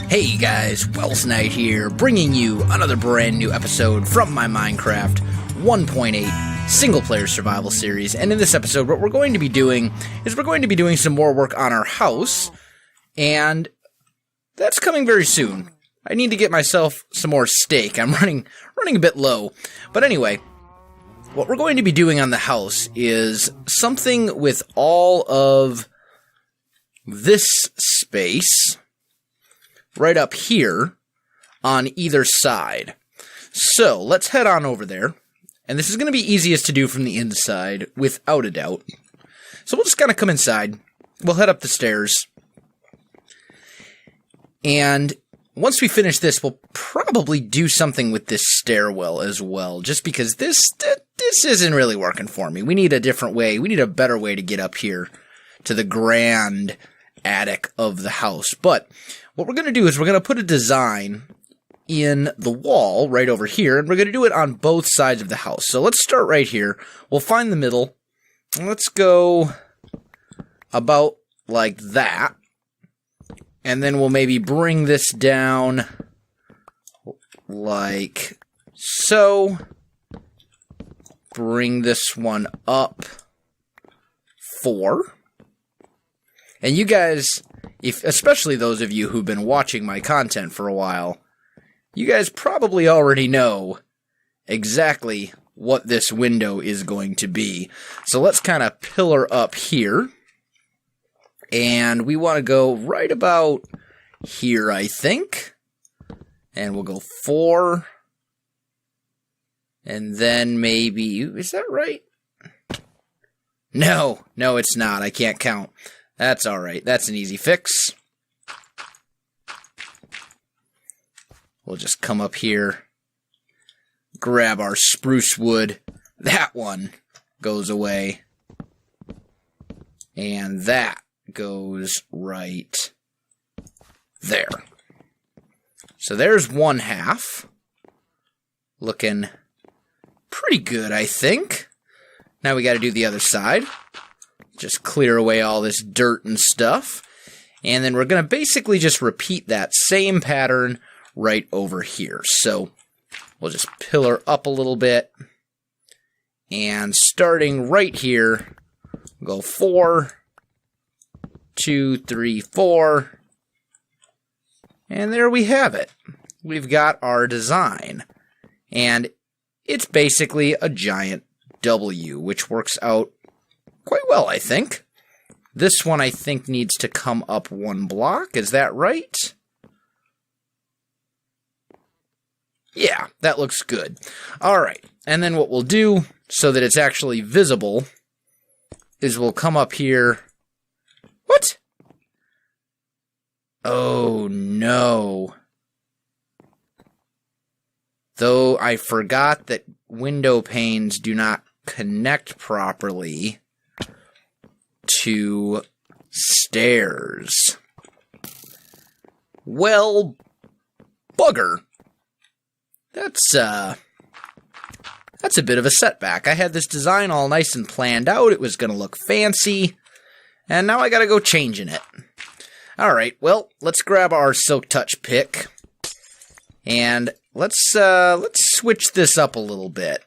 Hey guys, Welsknight here, bringing you another brand new episode from my Minecraft 1.8 single-player survival series. And in this episode, what we're going to be doing is we're going to be doing some more work on our house, and that's coming very soon. I need to get myself some more steak. I'm running a bit low. But anyway, what we're going to be doing on the house is something with all of this space right up here on either side. So let's head on over there. And this is going to be easiest to do from the inside, without a doubt. So we'll just kind of come inside. We'll head up the stairs. And once we finish this, we'll probably do something with this stairwell as well. Just because this isn't really working for me. We need a different way. We need a better way to get up here to the grand attic of the house. But what we're going to do is we're going to put a design in the wall right over here, and we're going to do it on both sides of the house. So let's start right here. We'll find the middle, and let's go about like that. And then we'll maybe bring this down like so. Bring this one up 4. And you guys, especially those of you who've been watching my content for a while, you guys probably already know exactly what this window is going to be. So let's kind of pillar up here. And we want to go right about here, I think. And we'll go 4. And then maybe, is that right? No, it's not. I can't count. That's alright. That's an easy fix. We'll just come up here, grab our spruce wood. That one goes away. And that goes right there. So there's one half. Looking pretty good, I think. Now we got to do the other side. Just clear away all this dirt and stuff. And then we're going to basically just repeat that same pattern right over here. So we'll just pillar up a little bit. And starting right here, go 4, 2, 3, 4. And there we have it. We've got our design. And it's basically a giant W, which works out quite well, I think. This one, I think, needs to come up 1 block. Is that right? Yeah, that looks good. All right. And then what we'll do, so that it's actually visible, is we'll come up here. What? Oh, no. Though I forgot that window panes do not connect properly to stairs. Well, bugger. That's a bit of a setback. I had this design all nice and planned out. It was going to look fancy. And now I got to go changing it. Alright, well, let's grab our Silk Touch pick. And let's switch this up a little bit.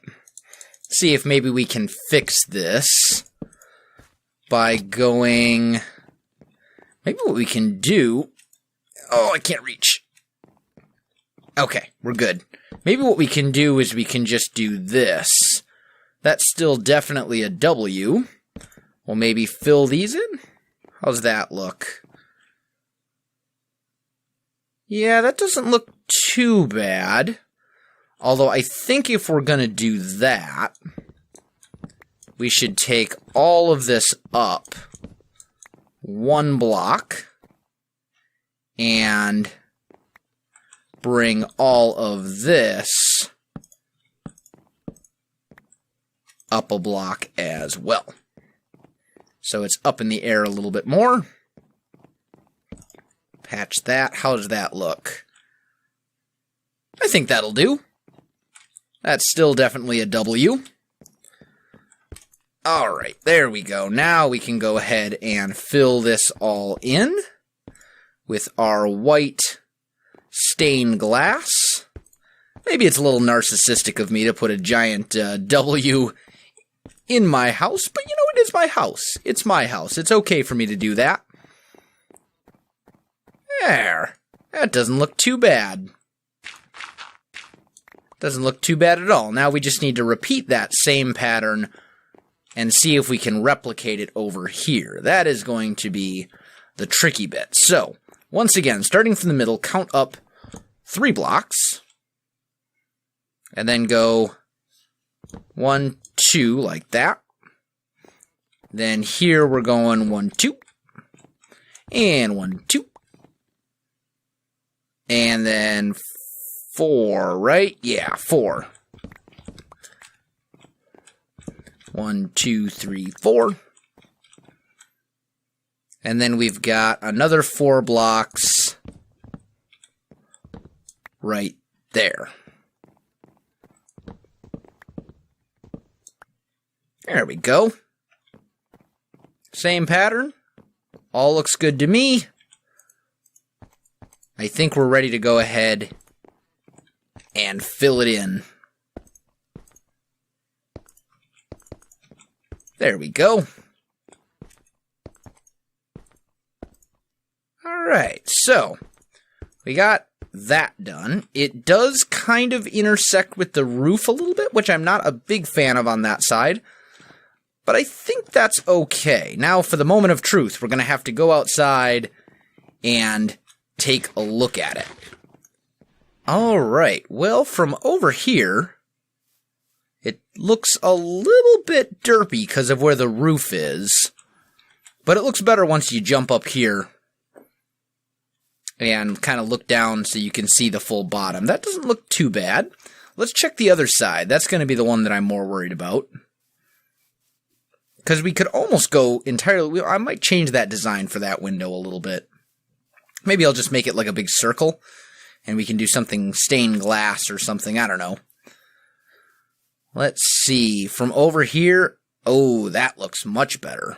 See if maybe we can fix this by going... Maybe what we can do... Oh, I can't reach. Okay, we're good. Maybe what we can do is we can just do this. That's still definitely a W. We'll maybe fill these in. How's that look? Yeah, that doesn't look too bad. Although I think if we're going to do that, we should take all of this up 1 block and bring all of this up a block as well. So it's up in the air a little bit more. Patch that. How does that look? I think that'll do. That's still definitely a W. Alright, there we go. Now we can go ahead and fill this all in with our white stained glass. Maybe it's a little narcissistic of me to put a giant W in my house, but you know, it is my house. It's my house. It's okay for me to do that. There. That doesn't look too bad. Doesn't look too bad at all. Now we just need to repeat that same pattern and see if we can replicate it over here. That is going to be the tricky bit. So, once again, starting from the middle, count up 3 blocks. And then go 1, 2, like that. Then here we're going 1, 2. And 1, 2. And then 4, right? Yeah, 4. 1, 2, 3, 4. And then we've got another 4 blocks right there. There we go. Same pattern. All looks good to me. I think we're ready to go ahead and fill it in. There we go. Alright, so we got that done. It does kind of intersect with the roof a little bit, which I'm not a big fan of on that side. But I think that's okay. Now, for the moment of truth, we're going to have to go outside and take a look at it. Alright, well, from over here, it looks a little bit derpy because of where the roof is. But it looks better once you jump up here and kind of look down so you can see the full bottom. That doesn't look too bad. Let's check the other side. That's going to be the one that I'm more worried about. Because we could almost go entirely... I might change that design for that window a little bit. Maybe I'll just make it like a big circle. And we can do something stained glass or something. I don't know. Let's see. From over here... Oh, that looks much better.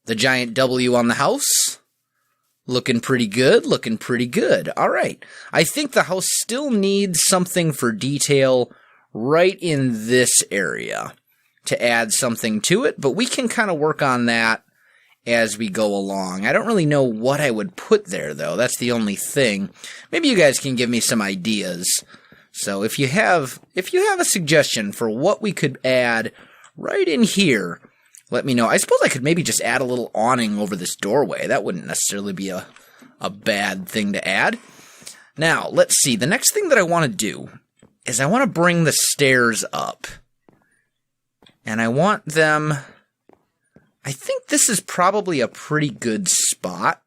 The giant W on the house. Looking pretty good. Looking pretty good. Alright. I think the house still needs something for detail right in this area to add something to it, but we can kind of work on that as we go along. I don't really know what I would put there, though. That's the only thing. Maybe you guys can give me some ideas. So if you have a suggestion for what we could add right in here, let me know. I suppose I could maybe just add a little awning over this doorway. That wouldn't necessarily be a bad thing to add. Now, let's see. The next thing that I want to do is I want to bring the stairs up. And I want them... I think this is probably a pretty good spot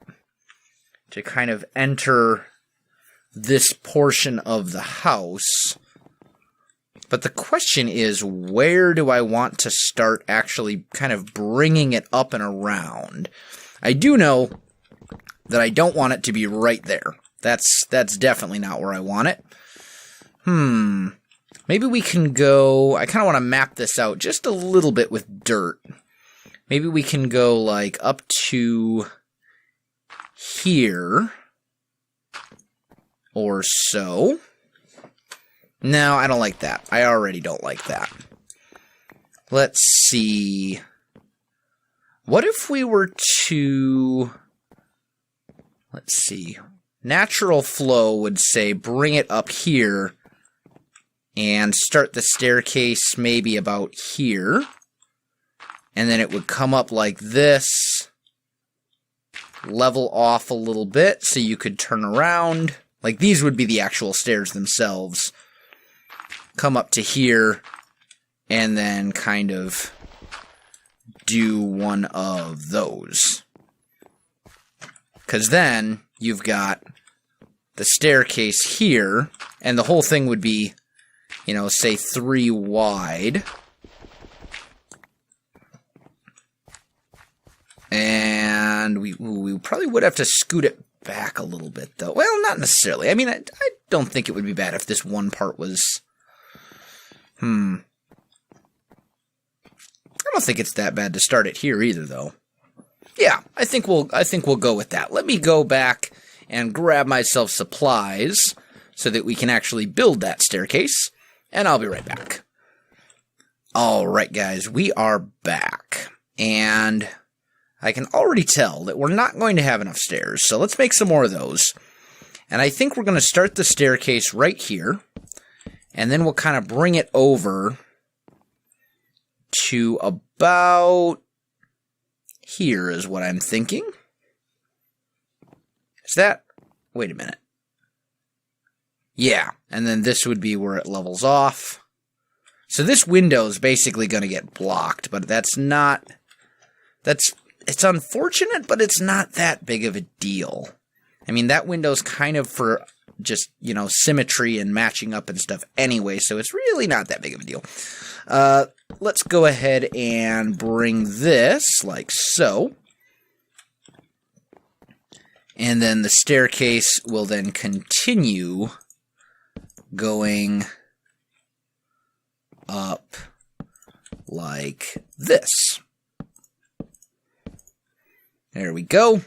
to kind of enter this portion of the house. But the question is, where do I want to start actually kind of bringing it up and around? I do know that I don't want it to be right there. That's definitely not where I want it. Maybe we can go... I kind of want to map this out just a little bit with dirt. Maybe we can go, like, up to here. Or so. No, I don't like that. I already don't like that. Let's see. What if we were to... Let's see. Natural flow would say bring it up here and start the staircase maybe about here. And then it would come up like this, level off a little bit so you could turn around. Like these would be the actual stairs themselves. Come up to here and then kind of do one of those. Because then you've got the staircase here, and the whole thing would be, you know, say 3 wide. And we probably would have to scoot it back a little bit, though. Well, not necessarily. I mean, I don't think it would be bad if this one part was... I don't think it's that bad to start it here either, though. Yeah, I think we'll go with that. Let me go back and grab myself supplies so that we can actually build that staircase, and I'll be right back. Alright guys, we are back, and I can already tell that we're not going to have enough stairs, so let's make some more of those. And I think we're going to start the staircase right here, and then we'll kind of bring it over to about here is what I'm thinking. Is that... wait a minute. Yeah, and then this would be where it levels off. So this window is basically going to get blocked, but that's not... it's unfortunate, but it's not that big of a deal. I mean, that window's kind of for just, you know, symmetry and matching up and stuff anyway, so it's really not that big of a deal. Let's go ahead and bring this, like so. And then the staircase will then continue going up like this. There we go.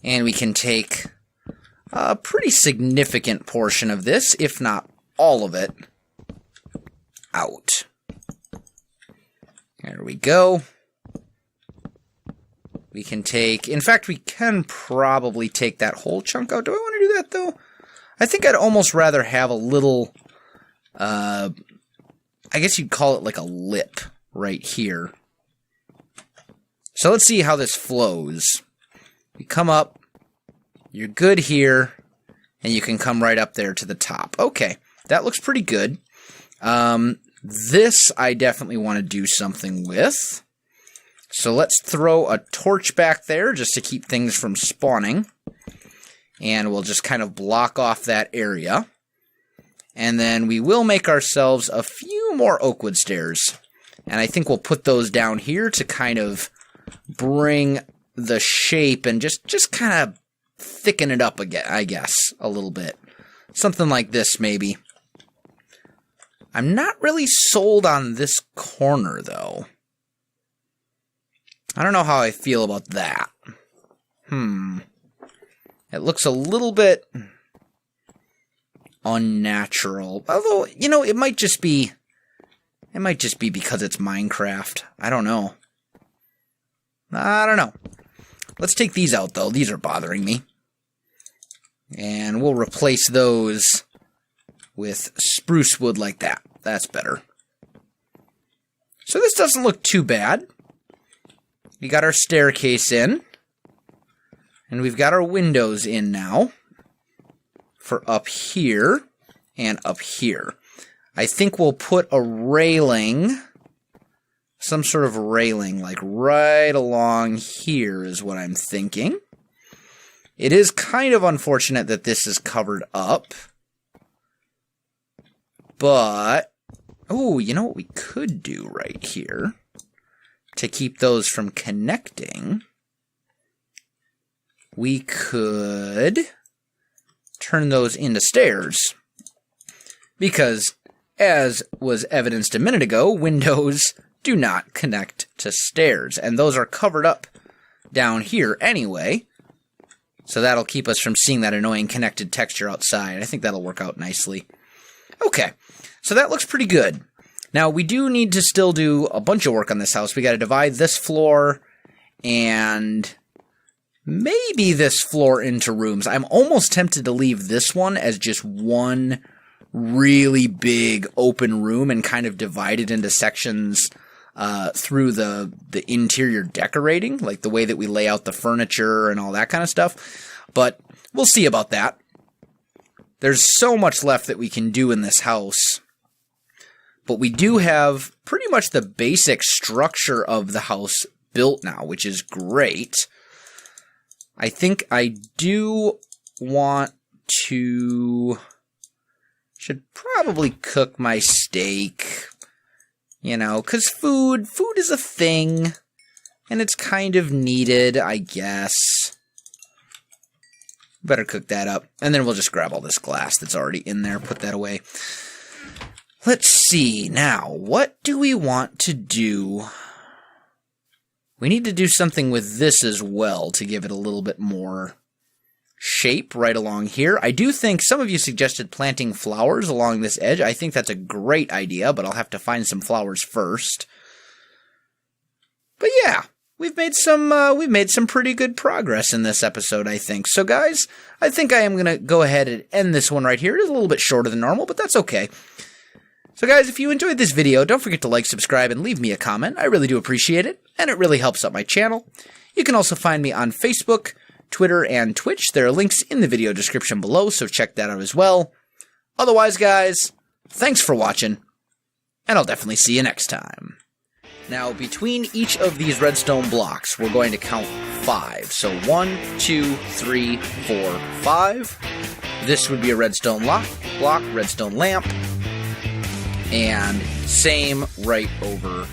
And we can take a pretty significant portion of this, if not all of it, out. There we go. We can take... in fact, we can probably take that whole chunk out. Do I want to do that, though? I think I'd almost rather have a little... I guess you'd call it like a lip right here. So let's see how this flows. You come up, you're good here, and you can come right up there to the top. Okay, that looks pretty good. This I definitely want to do something with. So let's throw a torch back there just to keep things from spawning. And we'll just kind of block off that area. And then we will make ourselves a few more oakwood stairs. And I think we'll put those down here to kind of bring the shape and just kind of thicken it up again, I guess, a little bit. Something like this, maybe. I'm not really sold on this corner, though. I don't know how I feel about that. It looks a little bit unnatural. Although, you know, it might just be because it's Minecraft. I don't know. Let's take these out, though. These are bothering me. And we'll replace those with spruce wood like that. That's better. So this doesn't look too bad. We got our staircase in. And we've got our windows in now. For up here and up here. I think we'll put a railing... some sort of railing, like right along here is what I'm thinking. It is kind of unfortunate that this is covered up. But, oh, you know what we could do right here to keep those from connecting? We could turn those into stairs. Because, as was evidenced a minute ago, windows do not connect to stairs. And those are covered up down here anyway. So that'll keep us from seeing that annoying connected texture outside. I think that'll work out nicely. Okay, so that looks pretty good. Now, we do need to still do a bunch of work on this house. We got to divide this floor and maybe this floor into rooms. I'm almost tempted to leave this one as just one really big open room and kind of divide it into sections through the interior decorating, like the way that we lay out the furniture and all that kind of stuff. But we'll see about that. There's so much left that we can do in this house. But we do have pretty much the basic structure of the house built now, which is great. I think I do want to... should probably cook my steak. You know, because food is a thing, and it's kind of needed, I guess. Better cook that up, and then we'll just grab all this glass that's already in there, put that away. Let's see, now, what do we want to do? We need to do something with this as well to give it a little bit more shape right along here. I do think some of you suggested planting flowers along this edge. I think that's a great idea, but I'll have to find some flowers first. But yeah, we've made some pretty good progress in this episode, I think. So guys, I think I am going to go ahead and end this one right here. It is a little bit shorter than normal, but that's okay. So guys, if you enjoyed this video, don't forget to like, subscribe, and leave me a comment. I really do appreciate it, and it really helps out my channel. You can also find me on Facebook, Twitter, and Twitch. There are links in the video description below, so check that out as well. Otherwise, guys, thanks for watching, and I'll definitely see you next time. Now, between each of these redstone blocks, we're going to count 5. So 1, 2, 3, 4, 5. This would be a redstone block, redstone lamp, and same right over